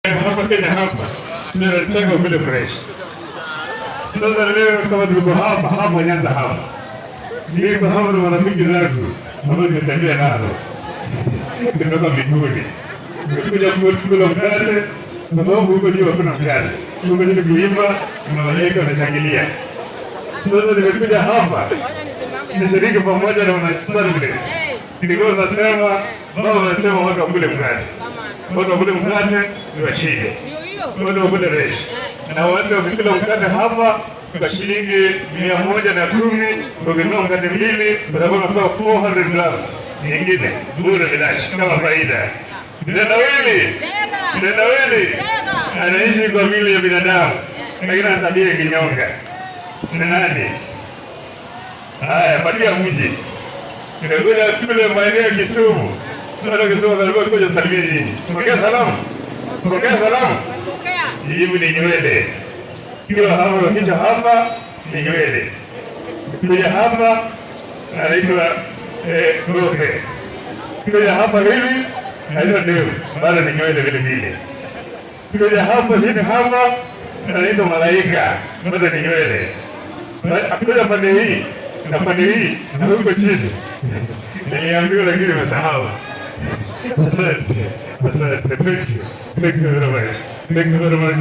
Hapa Kenya hapa tunataka vile fresh. Sasa leo kama tuko hapa Nyanza hapa. Niko hapa na marafiki zangu ambao nimetembea nao. Kutoka Mikuni. Nimekuja kula mkate kwa sababu huko ndio kuna mkate. Huko ndio kuimba na malaika wanashangilia. Sasa nimekuja hapa. Nishiriki pamoja na wana Sundays. Nilikuwa nasema baba anasema watu wakule mkate. Watu wakule mkate ni washinde. Watu wakule resh. Na watu wakila mkate hapa kwa shilingi 110, ukinunua mkate mbili utakuwa unapewa 400 grams nyingine bure bilashi kama faida. Ndendawili anaishi kwa mili ya binadamu, lakini ana tabia ya kinyonga. Ni nani? Haya, patia mji. Ninakuja kule maeneo ya Kisumu. Ndio Kisumu ndio kuja kusalimia nyinyi. Pokea salamu. Pokea salamu. Jibu ni nywele. Kila hapa wakija hapa ni nywele. Kuja hapa anaitwa rohe. Kuja hapa hivi anaitwa ndevu. Bado ni nywele vile vile. Kuja hapa chini hapa anaitwa malaika. Bado ni nywele. Kuja pande hii na pande hii na huko chini. Niliambiwa lakini nimesahau. Asante. Thank you. Thank you very much. Thank you very much.